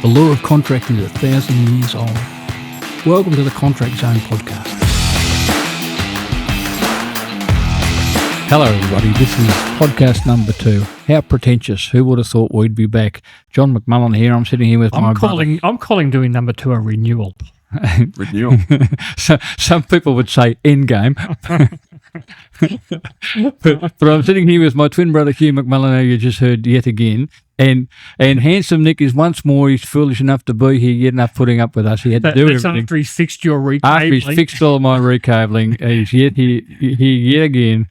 The law of contracting is 1,000 years old. Welcome to the Contract Zone podcast. Hello everybody, this is podcast number 2. How pretentious, who would have thought we'd be back? John McMullen here, I'm sitting here with my brother. I'm calling doing number 2 a renewal. Renewal. So some people would say endgame. but I'm sitting here with my twin brother Hugh McMullen, who you just heard yet again. And handsome Nick is once more, he's foolish enough to be here, yet enough putting up with us. He had to do That's everything. after he's fixed your recabling. After he's fixed all my recabling, he's yet here yet again.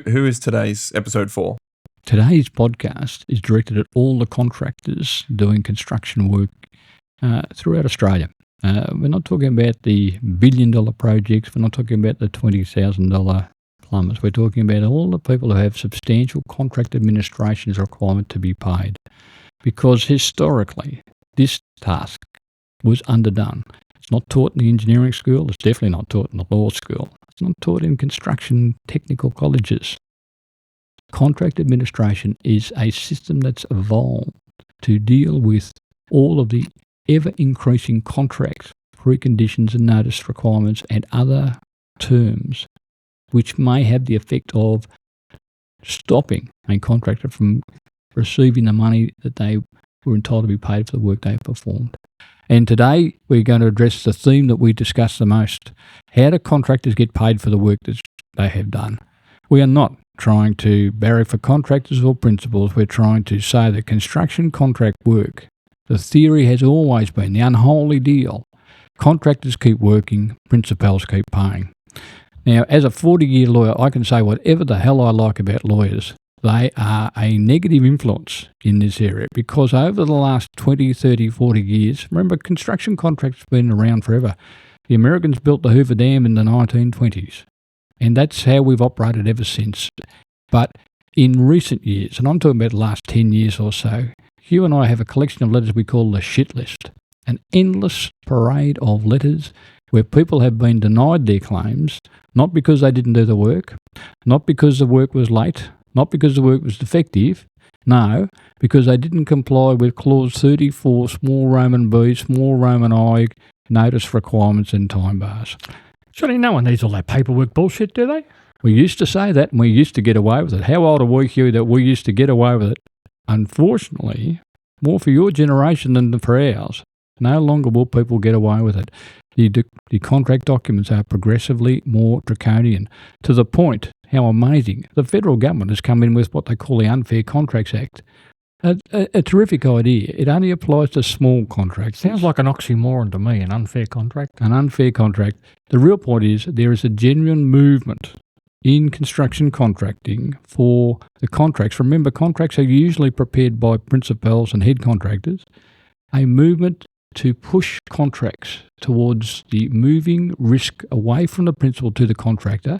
Who is today's episode for? Today's podcast is directed at all the contractors doing construction work throughout Australia. We're not talking about the billion-dollar projects. We're not talking about the $20,000 plumbers. We're talking about all the people who have substantial contract administration as a requirement to be paid. Because historically, this task was underdone. It's not taught in the engineering school. It's definitely not taught in the law school. It's not taught in construction technical colleges. Contract administration is a system that's evolved to deal with all of the ever-increasing contract preconditions and notice requirements and other terms which may have the effect of stopping a contractor from receiving the money that they were entitled to be paid for the work they performed. And today we're going to address the theme that we discuss the most. How do contractors get paid for the work that they have done? We are not trying to barrack for contractors or principals. We're trying to say that construction contract work, the theory has always been the unholy deal. Contractors keep working, principals keep paying. Now, as a 40-year lawyer, I can say whatever the hell I like about lawyers. They are a negative influence in this area because over the last 20, 30, 40 years, remember, construction contracts have been around forever. The Americans built the Hoover Dam in the 1920s, and that's how we've operated ever since. But in recent years, and I'm talking about the last 10 years or so, Hugh and I have a collection of letters we call the shit list, an endless parade of letters where people have been denied their claims, not because they didn't do the work, not because the work was late, not because the work was defective, no, because they didn't comply with Clause 34, small Roman b, small Roman I, notice requirements and time bars. Surely no one needs all that paperwork bullshit, do they? We used to say that and we used to get away with it. How old are we, Hugh, that we used to get away with it? Unfortunately, more for your generation than for ours. No longer will people get away with it. The contract documents are progressively more draconian, to the point, how amazing, the federal government has come in with what they call the Unfair Contracts Act. A terrific idea. It only applies to small contracts. Sounds like an oxymoron to me, an unfair contract. An unfair contract. The real point is there is a genuine movement in construction contracting for the contracts. Remember, contracts are usually prepared by principals and head contractors. A movement to push contracts towards the moving risk away from the principal to the contractor.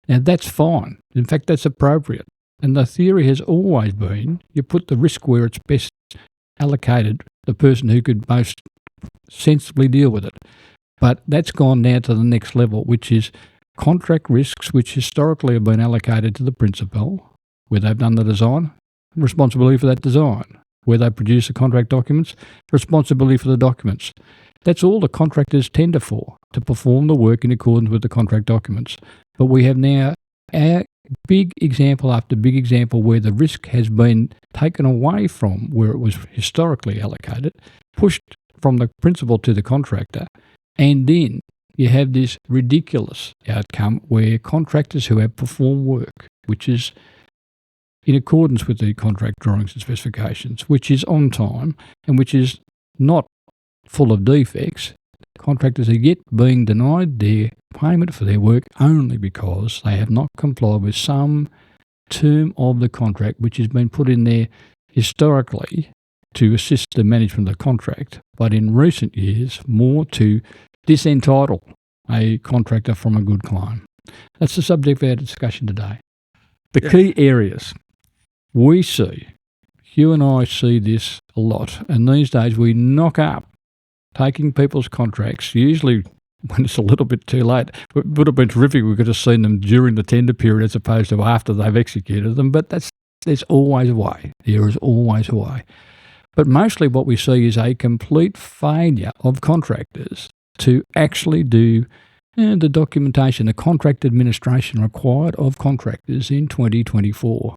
Now, that's fine. In fact, that's appropriate. And the theory has always been you put the risk where it's best allocated, the person who could most sensibly deal with it. But that's gone now to the next level, which is contract risks which historically have been allocated to the principal, where they've done the design, responsibility for that design. Where they produce the contract documents, responsibility for the documents. That's all the contractors tender for, to perform the work in accordance with the contract documents. But we have now a big example after big example where the risk has been taken away from where it was historically allocated, pushed from the principal to the contractor, and then you have this ridiculous outcome where contractors who have performed work, which is in accordance with the contract drawings and specifications, which is on time and which is not full of defects, contractors are yet being denied their payment for their work only because they have not complied with some term of the contract which has been put in there historically to assist the management of the contract, but in recent years more to disentitle a contractor from a good claim. That's the subject of our discussion today. The key areas. We see, Hugh and I see this a lot, and these days we knock up taking people's contracts, usually when it's a little bit too late. It would have been terrific we could have seen them during the tender period as opposed to after they've executed them, but there's always a way. There is always a way. But mostly what we see is a complete failure of contractors to actually do the documentation, the contract administration required of contractors in 2024.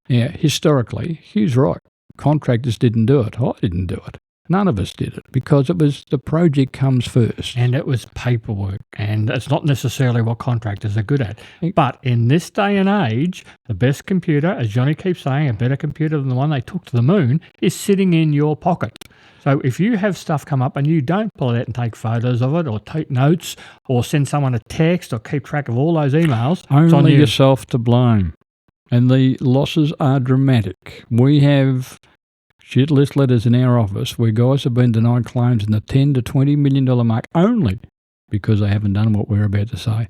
Now, historically, Hugh's right. Contractors didn't do it. I didn't do it. None of us did it because it was the project comes first. And it was paperwork, and it's not necessarily what contractors are good at. But in this day and age, the best computer, as Johnny keeps saying, a better computer than the one they took to the moon, is sitting in your pocket. So if you have stuff come up and you don't pull it out and take photos of it or take notes or send someone a text or keep track of all those emails, it's on Only you. yourself to blame. And the losses are dramatic. We have shit list letters in our office where guys have been denied claims in the $10 to $20 million mark only because they haven't done what we're about to say.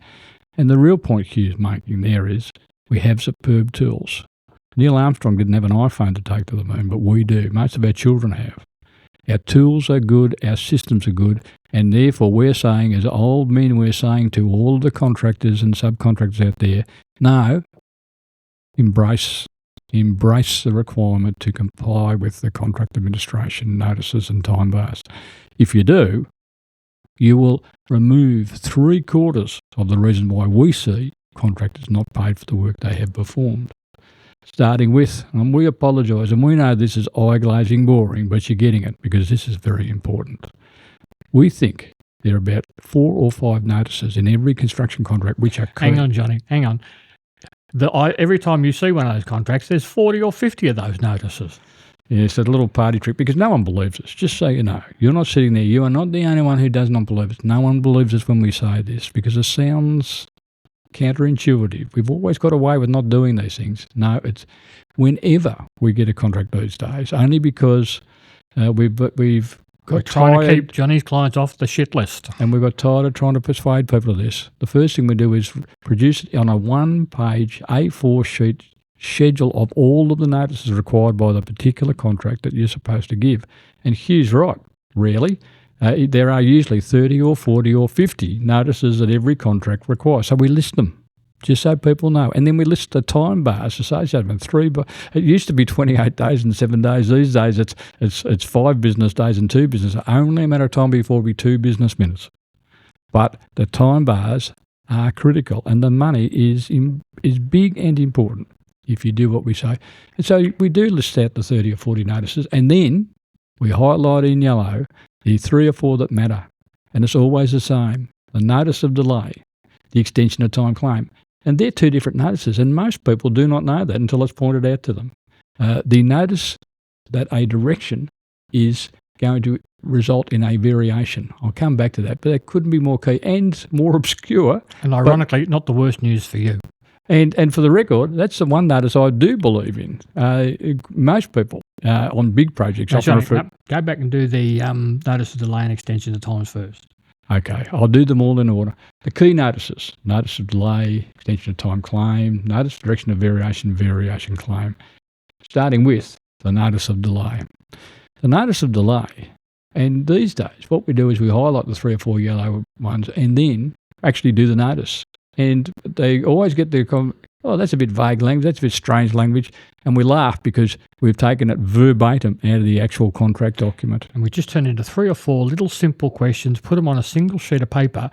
And the real point Hugh's making there is we have superb tools. Neil Armstrong didn't have an iPhone to take to the moon, but we do. Most of our children have. Our tools are good, our systems are good, and therefore we're saying, as old men, we're saying to all the contractors and subcontractors out there, no, embrace the requirement to comply with the contract administration notices and time bars. If you do, you will remove 3/4 of the reason why we see contractors not paid for the work they have performed. Starting with, and we apologise, and we know this is eye-glazing boring, but you're getting it because this is very important. We think there are about 4 or 5 notices in every construction contract which are Hang on, Johnny, hang on. Every time you see one of those contracts, there's 40 or 50 of those notices. Yeah, it's a little party trick because no one believes us. Just so you know, you're not sitting there. You are not the only one who does not believe us. No one believes us when we say this because it sounds counterintuitive. We've always got away with not doing these things. No, it's whenever we get a contract these days, only because we've We're got trying to tired keep Johnny's clients off the shit list. and we got tired of trying to persuade people of this. The first thing we do is produce it on a 1-page A4 sheet schedule of all of the notices required by the particular contract that you're supposed to give. And Hugh's right, rarely. There are usually 30 or 40 or 50 notices that every contract requires. So we list them, just so people know. And then we list the time bars associated with them. It used to be 28 days and 7 days. These days it's 5 business days and 2 business. Only a matter of time before it'll be 2 business minutes. But the time bars are critical, and the money is big and important if you do what we say. And so we do list out the 30 or 40 notices, and then we highlight in yellow the 3 or 4 that matter. And it's always the same. The notice of delay, the extension of time claim. And they're 2 different notices, and most people do not know that until it's pointed out to them. The notice that a direction is going to result in a variation. I'll come back to that, but that couldn't be more key and more obscure. And ironically, not the worst news for you. And for the record, that's the one notice I do believe in. Most people on big projects No, often Johnny, refer... no, go back and do the notice of delay and extension of times first. Okay, I'll do them all in order. The key notices: notice of delay, extension of time claim, notice of direction of variation claim. Starting with the notice of delay. The notice of delay, and these days what we do is we highlight the 3 or 4 yellow ones and then actually do the notice. And they always get the oh, that's a bit vague language, that's a bit strange language, and we laugh because we've taken it verbatim out of the actual contract document. And we just turn into 3 or 4 little simple questions, put them on a single sheet of paper,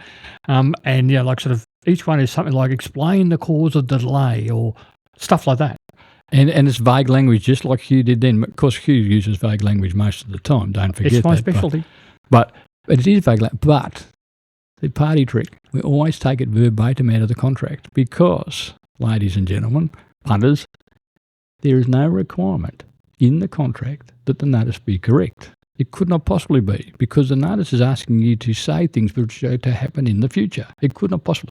and like sort of each one is something like explain the cause of the delay or stuff like that. And it's vague language, just like Hugh did then. Of course, Hugh uses vague language most of the time, don't forget that. It's my specialty. But it is vague language. But the party trick, we always take it verbatim out of the contract because, ladies and gentlemen, punters, there is no requirement in the contract that the notice be correct. It could not possibly be because the notice is asking you to say things which are to happen in the future. It could not possibly.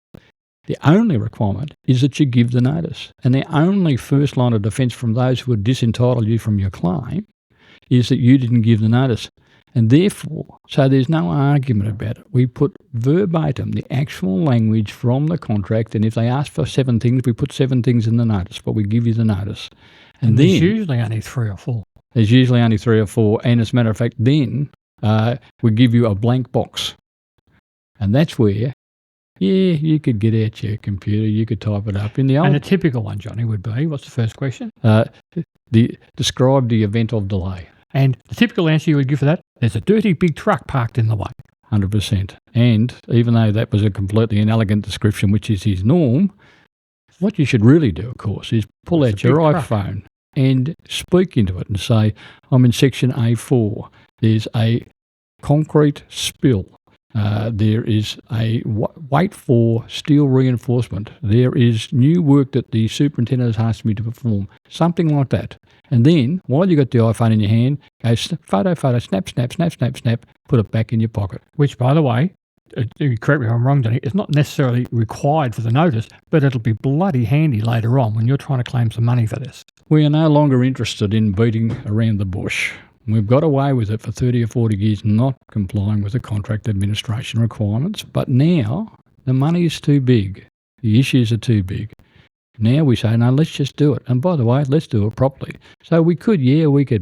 The only requirement is that you give the notice. And the only first line of defence from those who would disentitle you from your claim is that you didn't give the notice. And therefore, so there's no argument about it. We put verbatim the actual language from the contract, and if they ask for 7 things, we put 7 things in the notice, but we give you the notice. And then there's usually only 3 or 4. There's usually only 3 or 4, and as a matter of fact, then we give you a blank box. And that's where, you could get out your computer, you could type it up in the old... And a typical one, Johnny, would be, what's the first question? Describe the event of delay. And the typical answer you would give for that, there's a dirty big truck parked in the way. 100%. And even though that was a completely inelegant description, which is his norm, what you should really do, of course, is pull It's out a your big truck. iPhone and speak into it and say, I'm in section A4. There's a concrete spill. There is a wait for steel reinforcement. There is new work that the superintendent has asked me to perform. Something like that. And then, while you got the iPhone in your hand, go photo, snap, put it back in your pocket. Which, by the way, correct me if I'm wrong, Johnny, it's not necessarily required for the notice, but it'll be bloody handy later on when you're trying to claim some money for this. We are no longer interested in beating around the bush. We've got away with it for 30 or 40 years not complying with the contract administration requirements, but now the money is too big. The issues are too big. Now we say, no, let's just do it. And by the way, let's do it properly. So we could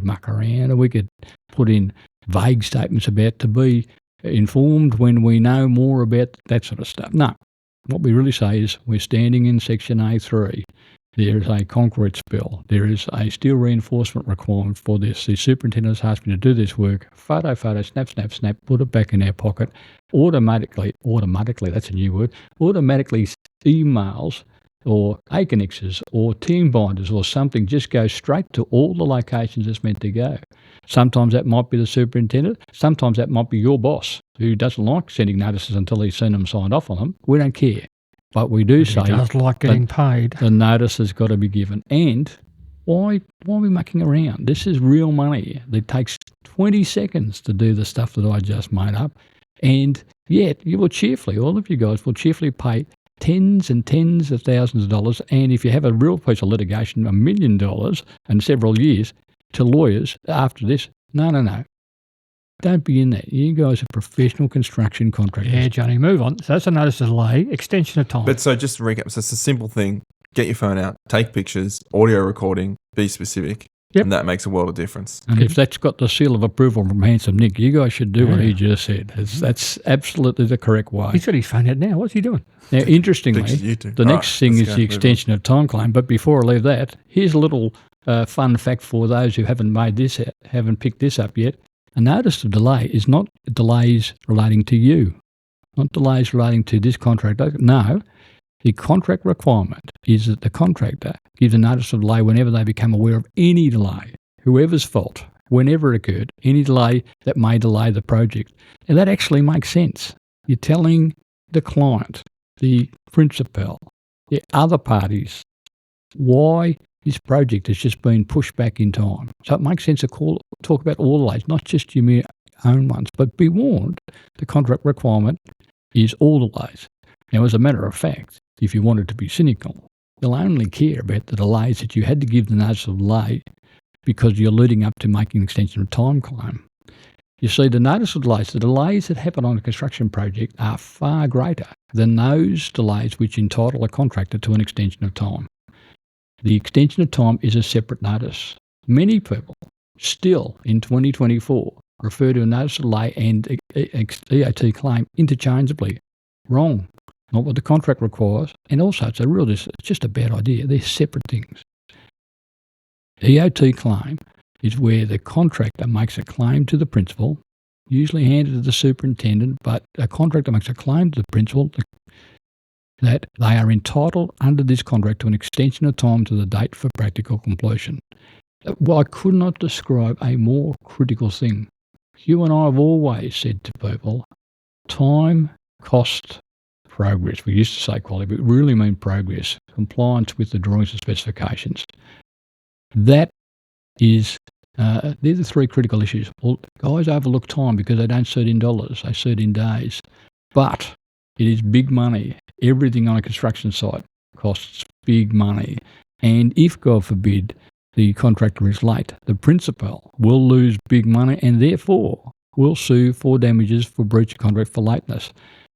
muck around and we could put in vague statements about to be informed when we know more about that sort of stuff. No, what we really say is we're standing in section A3. There is a concrete spill. There is a steel reinforcement requirement for this. The superintendent has asked me to do this work. Photo, snap, put it back in our pocket. Automatically, that's a new word, automatically emails or ACONXs or team binders or something just goes straight to all the locations it's meant to go. Sometimes that might be the superintendent. Sometimes that might be your boss who doesn't like sending notices until he's seen them signed off on them. We don't care. But we do say Just like getting paid. the notice has got to be given. And why are we mucking around? This is real money. It takes 20 seconds to do the stuff that I just made up. And yet you will cheerfully, all of you guys will cheerfully pay tens and tens of thousands of dollars. And if you have a real piece of litigation, $1 million and several years to lawyers after this. No. Don't be in that. You guys are professional construction contractors. Yeah, Johnny, move on. So that's a notice of delay, extension of time. But so just to recap, so it's a simple thing. Get your phone out, take pictures, audio recording, be specific. Yep. And that makes a world of difference. And if that's got the seal of approval from Handsome Nick, you guys should do what he just said. That's absolutely the correct way. He's got his phone out now. What's he doing? Now, interestingly, Pictures you do. the All next right, thing let's is go, the move on. extension of time claim. But before I leave that, here's a little fun fact for those who haven't picked this up yet. A notice of delay is not delays relating to you, not delays relating to this contractor. No, the contract requirement is that the contractor gives a notice of delay whenever they become aware of any delay, whoever's fault, whenever it occurred, any delay that may delay the project. And that actually makes sense. You're telling the client, the principal, the other parties, why this project has just been pushed back in time. So it makes sense to talk about all delays, not just your mere own ones. But be warned, the contract requirement is all delays. Now, as a matter of fact, if you wanted to be cynical, you'll only care about the delays that you had to give the notice of delay because you're leading up to making an extension of time claim. You see, the notice of delays, the delays that happen on a construction project are far greater than those delays which entitle a contractor to an extension of time. The extension of time is a separate notice. Many people still in 2024 refer to a notice of delay and EAT claim interchangeably. Wrong. Not what the contract requires. And also, it's just a bad idea. They're separate things. EAT claim is where the contractor makes a claim to the principal, usually handed to the superintendent, but a contractor makes a claim to the principal that they are entitled under this contract to an extension of time to the date for practical completion. Well, I could not describe a more critical thing. You and I have always said to people, time, cost, progress. We used to say quality, but we really mean progress, compliance with the drawings and specifications. That is, they're the three critical issues. Well, guys overlook time because they don't see it in dollars, they see it in days. But it is big money. Everything on a construction site costs big money. And if, God forbid, the contractor is late, the principal will lose big money and therefore will sue for damages for breach of contract for lateness.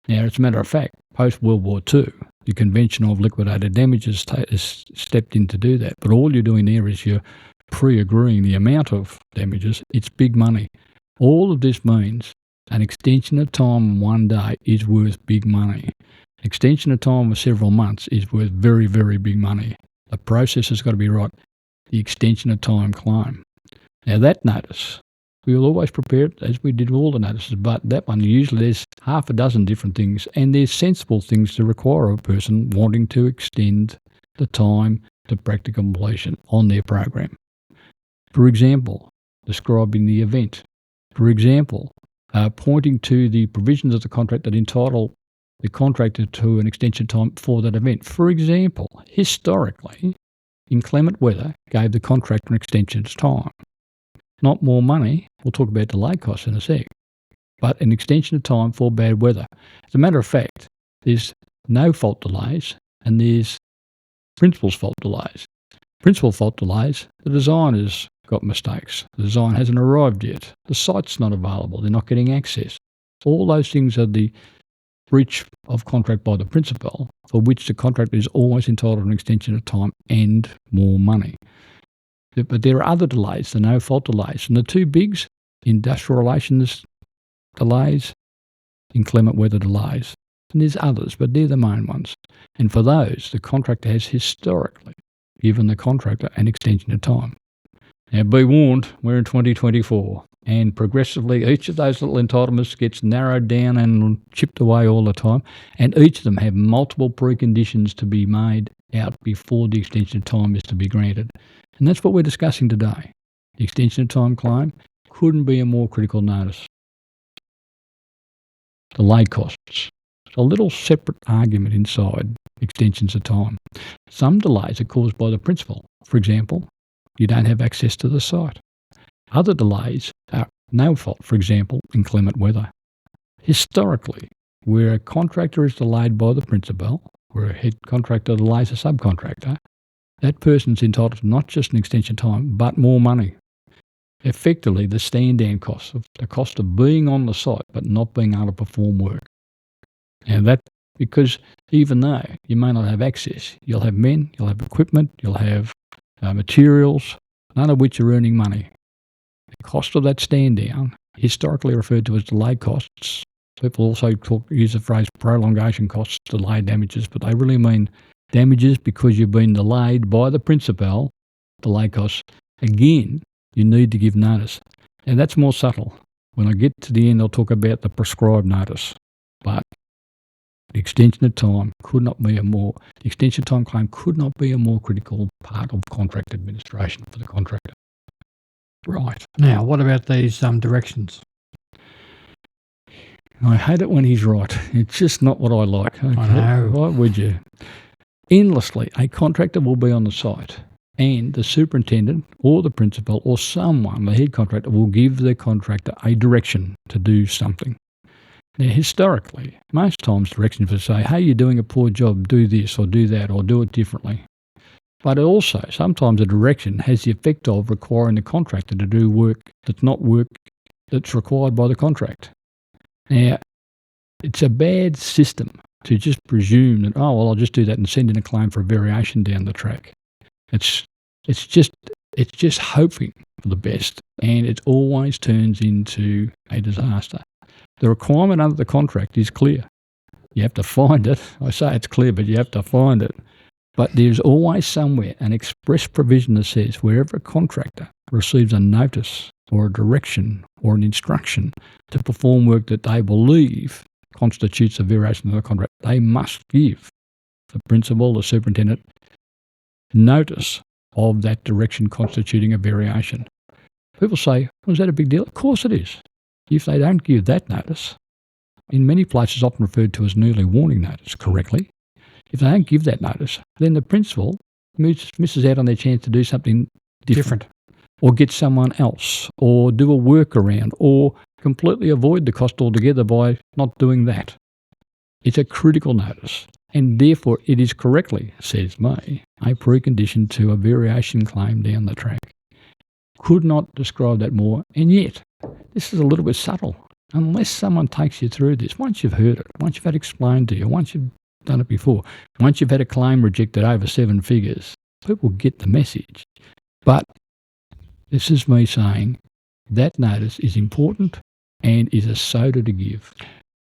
Now, as a matter of fact, post-World War II, the Convention of Liquidated Damages has stepped in to do that. But all you're doing there is you're pre-agreeing the amount of damages. It's big money. All of this means an extension of time in 1 day is worth big money. Extension of time of several months is worth very, very big money. The process has got to be right. The extension of time claim. Now that notice We will always prepare it as we did with all the notices, but that one usually there's half a dozen different things, and there's sensible things to require a person wanting to extend the time to practical completion on their program. For example, describing the event. For example, pointing to the provisions of the contract that entitle the contractor to an extension time for that event. For example, historically, inclement weather gave the contractor an extension time. Not more money, we'll talk about delay costs in a sec, but an extension of time for bad weather. As a matter of fact, there's no fault delays and there's principal's fault delays. Principal fault delays, the designer's got mistakes. The design hasn't arrived yet. The site's not available. They're not getting access. All those things are the breach of contract by the principal, for which the contractor is always entitled to an extension of time and more money. But there are other delays, the no-fault delays. And the two bigs, industrial relations delays, inclement weather delays. And there's others, but they're the main ones. And for those, the contractor has historically given the contractor an extension of time. Now, be warned, we're in 2024, and progressively each of those little entitlements gets narrowed down and chipped away all the time, and each of them have multiple preconditions to be made out before the extension of time is to be granted. And that's what we're discussing today. The extension of time claim couldn't be a more critical notice. Delay costs. It's a little separate argument inside extensions of time. Some delays are caused by the principal. For example, you don't have access to the site. Other delays are no fault, for example, inclement weather. Historically, where a contractor is delayed by the principal, where a head contractor delays a subcontractor, that person's entitled to not just an extension time, but more money. Effectively, the stand-down cost, the cost of being on the site but not being able to perform work. And that, because even though you may not have access, you'll have men, you'll have equipment, you'll have materials, none of which are earning money. The cost of that stand-down, historically referred to as delay costs. People also use the phrase prolongation costs, delay damages, but they really mean damages because you've been delayed by the principal, delay costs. Again, you need to give notice. And that's more subtle. When I get to the end, I'll talk about the prescribed notice. But the extension of time the extension of time claim could not be a more critical part of contract administration for the contractor. Right. Now, what about these directions? I hate it when he's right. It's just not what I like. Okay? I know. Why would you? Endlessly, a contractor will be on the site and the superintendent or the principal or someone, the head contractor, will give the contractor a direction to do something. Now, historically, most times directions will say, hey, you're doing a poor job, do this or do that or do it differently. But also, sometimes a direction has the effect of requiring the contractor to do work that's required by the contract. Now, it's a bad system to just presume that, oh, well, I'll just do that and send in a claim for a variation down the track. It's just hoping for the best, and it always turns into a disaster. The requirement under the contract is clear. You have to find it. I say it's clear, but you have to find it. But there's always somewhere an express provision that says wherever a contractor receives a notice or a direction or an instruction to perform work that they believe constitutes a variation of the contract, they must give the principal, the superintendent, notice of that direction constituting a variation. People say, well, is that a big deal? Of course it is. If they don't give that notice, in many places often referred to as an early warning notice correctly, if they don't give that notice, then the principal misses out on their chance to do something different. Or get someone else, or do a workaround, or completely avoid the cost altogether by not doing that. It's a critical notice, and therefore it is correctly, says May, a precondition to a variation claim down the track. Could not describe that more, and yet, this is a little bit subtle. Unless someone takes you through this, once you've heard it, once you've had it explained to you, once you've done it before, once you've had a claim rejected over 7 figures, people get the message. But this is me saying that notice is important and is a soda to give.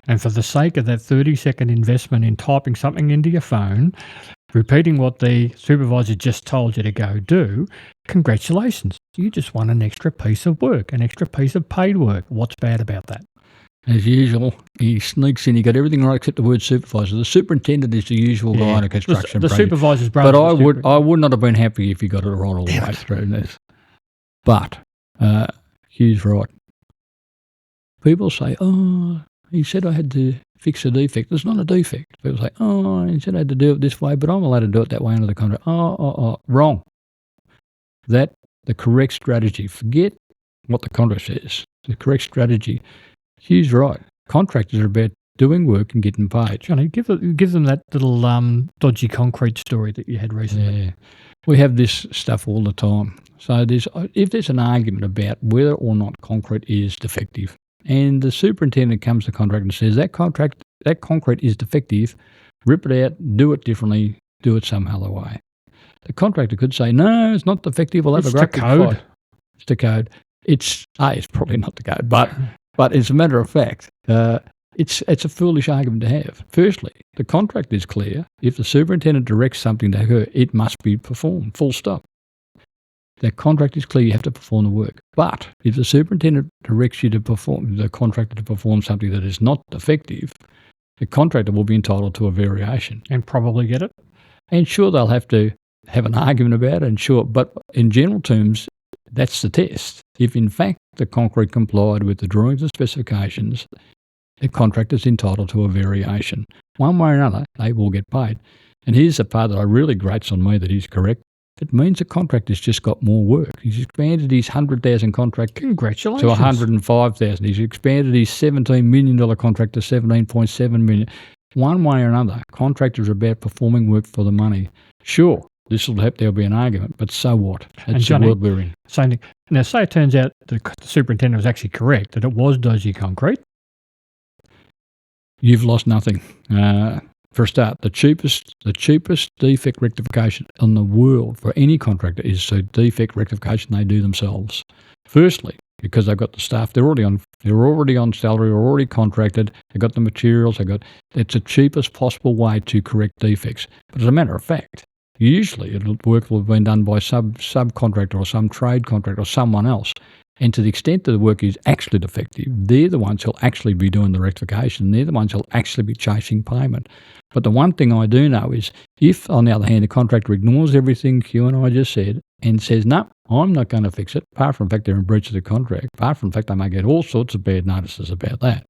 And for the sake of that 30-second investment in typing something into your phone, repeating what the supervisor just told you to go do, congratulations. You just won an extra piece of work, an extra piece of paid work. What's bad about that? As usual, he sneaks in. He got everything right except the word supervisor. The superintendent is the usual guy in a construction The project. supervisor's brother. But I would not have been happy if he got it right all the way through this. But Hugh's right. People say, "Oh, he said I had to fix a defect." It's not a defect. People say, "Oh, he said I had to do it this way, but I'm allowed to do it that way under the contract." Wrong. That the correct strategy. Forget what the contract says. The correct strategy. Hugh's right. Contractors are about doing work and getting paid. Johnny, give them that little dodgy concrete story that you had recently. Yeah. We have this stuff all the time. So if there's an argument about whether or not concrete is defective, and the superintendent comes to the contractor and says that concrete is defective, rip it out, do it differently, do it some other way. The contractor could say, "No, it's not defective. We'll have a great big fight." It's the code. It's probably not the code, but as a matter of fact, it's a foolish argument to have. Firstly, the contract is clear. If the superintendent directs something to occur, it must be performed, full stop. The contract is clear, you have to perform the work. But if the superintendent directs you to perform, the contractor to perform something that is not effective, the contractor will be entitled to a variation. And probably get it. And sure, they'll have to have an argument about it, and sure, but in general terms, that's the test. If in fact the concrete complied with the drawings and specifications, the contractor's entitled to a variation. One way or another, they will get paid. And here's the part that I really grates on me that he's correct. It means the contractor's just got more work. He's expanded his 100,000 contract to 105,000. He's expanded his $17 million contract to $17.7 million. One way or another, contractors are about performing work for the money. Sure, this will help there'll be an argument, but so what? That's the world we're in. Now, say it turns out the superintendent was actually correct, that it was dodgy concrete. You've lost nothing. For a start, the cheapest defect rectification in the world for any contractor is a defect rectification they do themselves. Firstly, because they've got the staff, they're already on salary, they're already contracted, they've got the materials, it's the cheapest possible way to correct defects. But as a matter of fact, usually work will have been done by subcontractor or some trade contractor or someone else. And to the extent that the work is actually defective, they're the ones who'll actually be doing the rectification. They're the ones who'll actually be chasing payment. But the one thing I do know is if, on the other hand, the contractor ignores everything Hugh and I just said and says, "No, I'm not going to fix it," apart from the fact they're in breach of the contract, apart from the fact they may get all sorts of bad notices about that.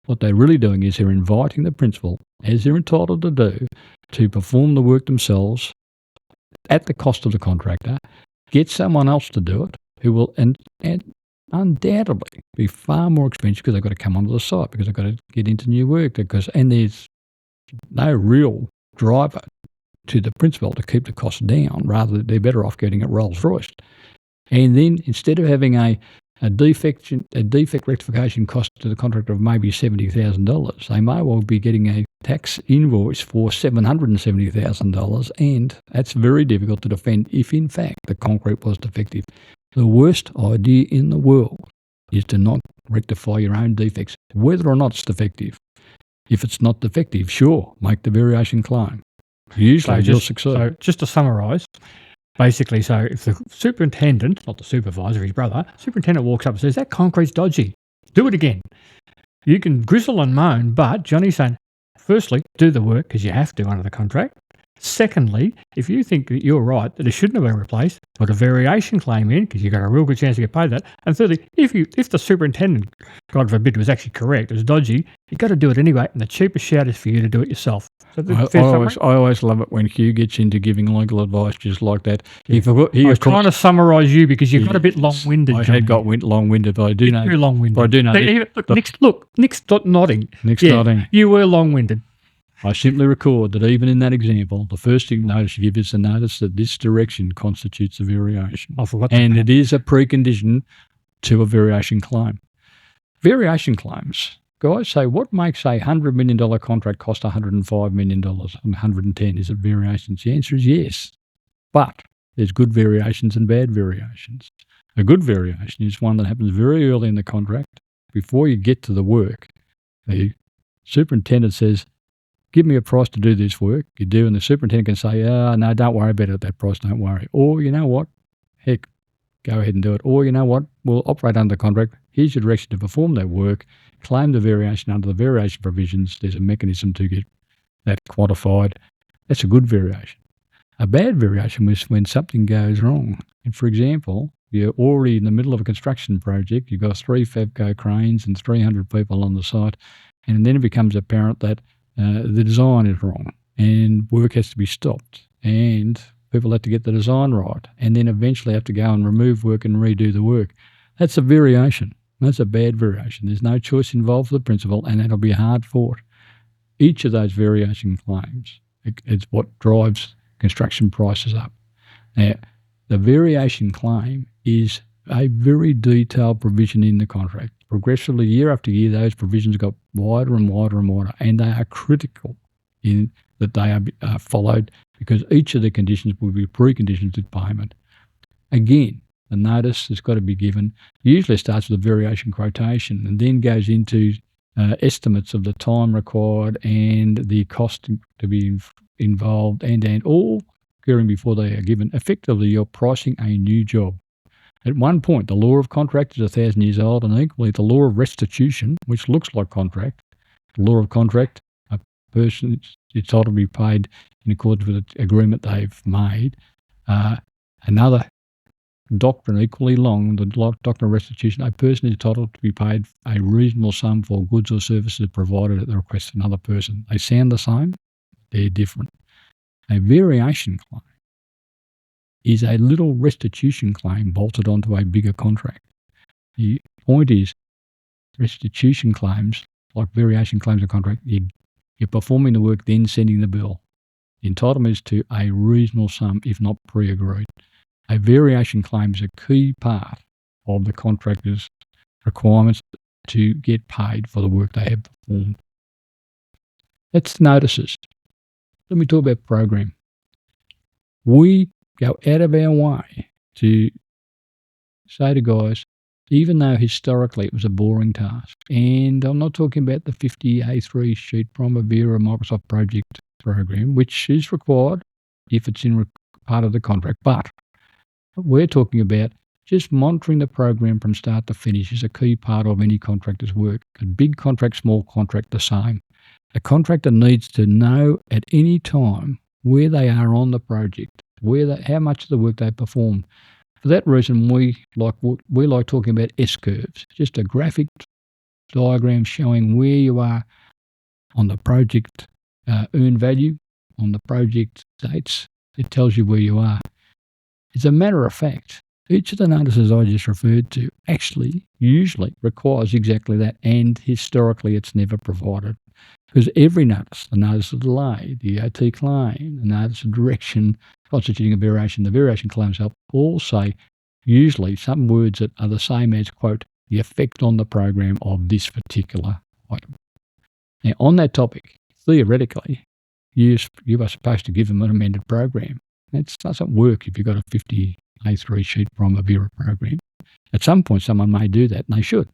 What they're really doing is they're inviting the principal, as they're entitled to do, to perform the work themselves at the cost of the contractor, get someone else to do it, who will and undoubtedly be far more expensive because they've got to come onto the site, because they've got to get into new work, and there's no real driver to the principal to keep the costs down. Rather, they're better off getting a Rolls Royce. And then instead of having a defect rectification cost to the contractor of maybe $70,000, they may well be getting a tax invoice for $770,000, and that's very difficult to defend if in fact the concrete was defective. The worst idea in the world is to not rectify your own defects, whether or not it's defective. If it's not defective, sure, make the variation claim. Usually you'll succeed. So just to summarise, basically, so if the superintendent, not the supervisor, his brother, superintendent walks up and says, "That concrete's dodgy, do it again." You can grizzle and moan, but Johnny's saying, firstly, do the work because you have to under the contract. Secondly, if you think that you're right, that it shouldn't have been replaced, put a variation claim in because you've got a real good chance to get paid that. And thirdly, if the superintendent, God forbid, was actually correct, it was dodgy, you've got to do it anyway, and the cheapest shout is for you to do it yourself. So I always love it when Hugh gets into giving legal advice just like that. Yeah. I was trying to summarise you because you got a bit long-winded. I had got long-winded, but I do know. Too long-winded. But I do know. Nick's nodding. Nick's nodding. You were long-winded. I simply record that even in that example, the first thing notice you give is the notice that this direction constitutes a variation. I forgot and that. It is a precondition to a variation claim. Variation claims. Guys say, what makes a $100 million contract cost $105 million and $110? Is it variations? The answer is yes. But there's good variations and bad variations. A good variation is one that happens very early in the contract. Before you get to the work, the superintendent says, "Give me a price to do this work." You do, and the superintendent can say, "No, don't worry about it, that price, don't worry." Or, you know what, heck, go ahead and do it. Or you know what, we'll operate under contract. Here's your direction to perform that work. Claim the variation under the variation provisions. There's a mechanism to get that quantified. That's a good variation. A bad variation was when something goes wrong. And for example, you're already in the middle of a construction project. You've got 3 Fabco cranes and 300 people on the site. And then it becomes apparent that the design is wrong and work has to be stopped. And people have to get the design right. And then eventually have to go and remove work and redo the work. That's a variation. That's a bad variation. There's no choice involved for the principal, and that'll be hard fought. Each of those variation claims is what drives construction prices up. Now, the variation claim is a very detailed provision in the contract. Progressively, year after year, those provisions got wider and wider and wider, and they are critical in that they are followed because each of the conditions will be preconditions to payment. Again, the notice has got to be given. Usually it starts with a variation quotation and then goes into estimates of the time required and the cost to be involved and all occurring before they are given. Effectively, you're pricing a new job. At one point, the law of contract is 1,000 years old, and equally the law of restitution, which looks like contract. The law of contract, a person is entitled to be paid in accordance with the agreement they've made. Another doctrine equally long, the doctrine of restitution, a person is entitled to be paid a reasonable sum for goods or services provided at the request of another person. They sound the same, they're different. A variation claim is a little restitution claim bolted onto a bigger contract. The point is, restitution claims, like variation claims of contract, you're performing the work, then sending the bill. The entitlement is to a reasonable sum, if not pre-agreed. A variation claim is a key part of the contractor's requirements to get paid for the work they have performed. That's notices. Let me talk about program. We go out of our way to say to guys, even though historically it was a boring task, and I'm not talking about the 50 A3 sheet Primavera Microsoft project program, which is required if it's in part of the contract, but we're talking about just monitoring the program from start to finish is a key part of any contractor's work. A big contract, small contract, the same. A contractor needs to know at any time where they are on the project, how much of the work they perform. For that reason, we like talking about S-curves, just a graphic diagram showing where you are on the project earned value, on the project dates. It tells you where you are. As a matter of fact, each of the notices I just referred to actually usually requires exactly that, and historically it's never provided. Because every notice, the notice of delay, the OT claim, the notice of direction, constituting a variation, the variation claims help all say usually some words that are the same as, quote, the effect on the program of this particular item. Now, on that topic, theoretically, you are supposed to give them an amended program. That doesn't work if you've got a 50 A3 sheet Primavera program. At some point, someone may do that, and they should.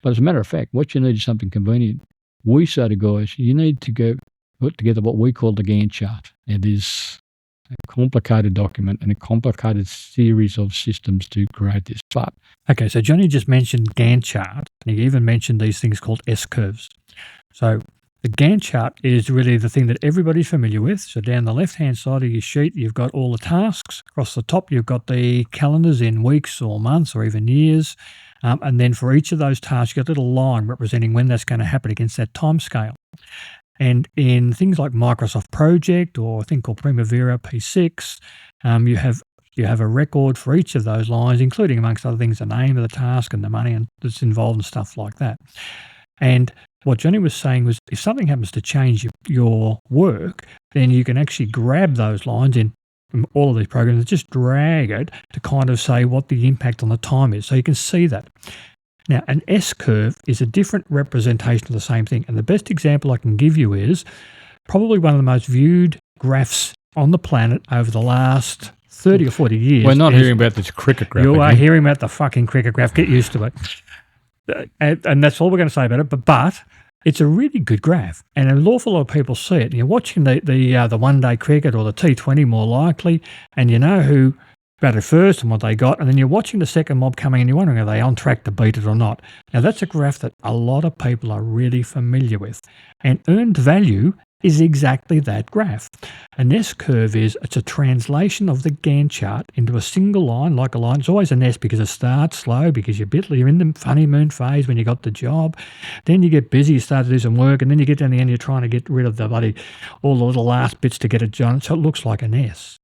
But as a matter of fact, what you need is something convenient. We say to guys, you need to go put together what we call the Gantt chart. It is a complicated document and a complicated series of systems to create this. But okay, so Johnny just mentioned Gantt chart, and he even mentioned these things called S-curves. So the Gantt chart is really the thing that everybody's familiar with. So down the left-hand side of your sheet, you've got all the tasks. Across the top, you've got the calendars in weeks or months or even years. And then for each of those tasks, you've got a little line representing when that's going to happen against that time scale. And in things like Microsoft Project or a thing called Primavera P6, you have a record for each of those lines, including, amongst other things, the name of the task and the money that's involved and stuff like that. And what Johnny was saying was if something happens to change your work, then you can actually grab those lines in all of these programs and just drag it to kind of say what the impact on the time is. So you can see that. Now, an S-curve is a different representation of the same thing. And the best example I can give you is probably one of the most viewed graphs on the planet over the last 30 or 40 years. We're not hearing about this cricket graph. You are hearing about the fucking cricket graph. Get used to it. And that's all we're going to say about it. But it's a really good graph, and an awful lot of people see it. And you're watching the one-day cricket or the T20 more likely, and you know who about it first and what they got, and then you're watching the second mob coming and you're wondering, are they on track to beat it or not? Now, that's a graph that a lot of people are really familiar with. And earned value is exactly that graph. An S-curve it's a translation of the Gantt chart into a single line, like a line. It's always an S because it starts slow, because you're in the honeymoon phase when you got the job. Then you get busy, you start to do some work, and then you get down the end, you're trying to get rid of all the little last bits to get it done. So it looks like an S.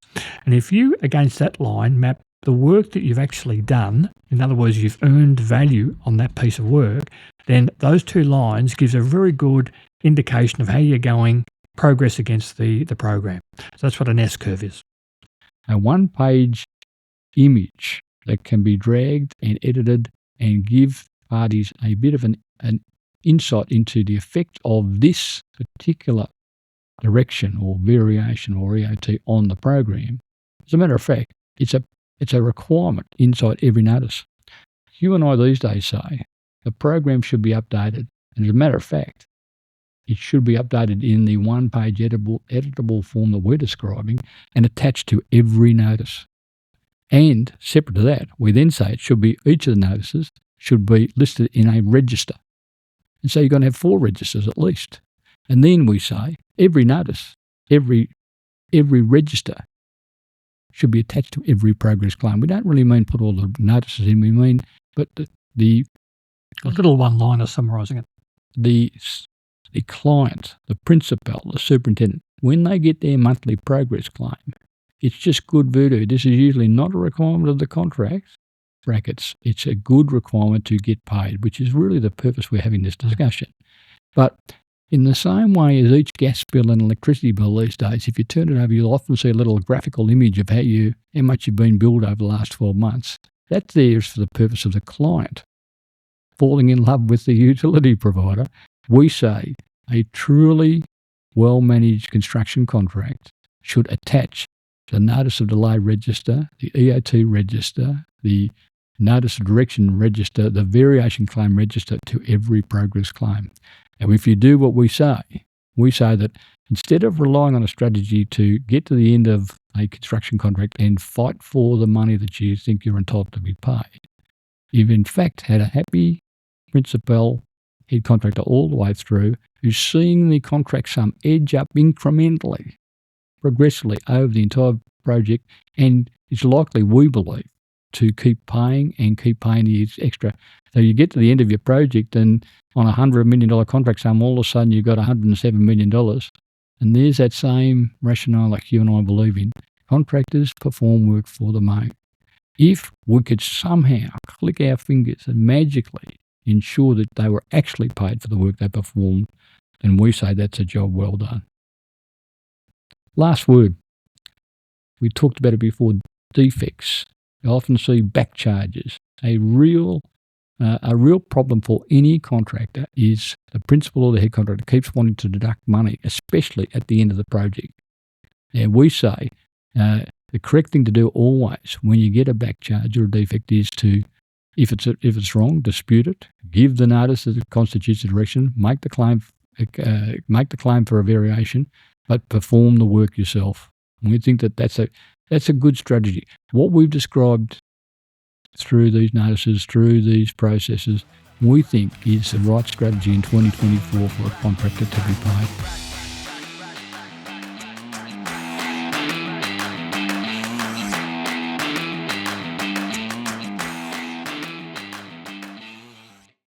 And if you, against that line, map the work that you've actually done, in other words, you've earned value on that piece of work, then those two lines gives a very good indication of how you're going progress against the program. So that's what an S-curve is. A one-page image that can be dragged and edited and give parties a bit of an insight into the effect of this particular direction or variation or EOT on the program. As a matter of fact, it's a requirement inside every notice. You and I these days say the program should be updated, and as a matter of fact, it should be updated in the one-page editable form that we're describing and attached to every notice. And separate to that, we then say it should be, each of the notices should be listed in a register. And so you're going to have 4 registers at least. And then we say every notice, every register should be attached to every progress claim. We don't really mean put all the notices in, we mean, but a little one-liner summarising it. The client, the principal, the superintendent, when they get their monthly progress claim, it's just good voodoo. This is usually not a requirement of the contract, brackets. It's a good requirement to get paid, which is really the purpose we're having this discussion. But in the same way as each gas bill and electricity bill these days, if you turn it over, you'll often see a little graphical image of how much you've been billed over the last 12 months. That there is for the purpose of the client falling in love with the utility provider. We say a truly well-managed construction contract should attach the notice of delay register, the EOT register, the notice of direction register, the variation claim register to every progress claim. And if you do what we say that instead of relying on a strategy to get to the end of a construction contract and fight for the money that you think you're entitled to be paid, you've in fact had a happy principal head contractor all the way through who's seeing the contract sum edge up incrementally, progressively over the entire project, and it's likely, we believe, to keep paying the extra. So you get to the end of your project and on a $100 million contract sum, all of a sudden you've got $107 million. And there's that same rationale like you and I believe in. Contractors perform work for the money. If we could somehow click our fingers and magically ensure that they were actually paid for the work they performed, then we say that's a job well done. Last word. We talked about it before, defects. You often see back charges. A real problem for any contractor is the principal or the head contractor keeps wanting to deduct money, especially at the end of the project. Now, we say the correct thing to do always when you get a back charge or a defect is to, if it's wrong, dispute it, give the notice that it constitutes a direction, make the claim for a variation, but perform the work yourself. And we think that that's a good strategy. What we've described through these notices, through these processes, we think is the right strategy in 2024 for a contractor to be paid.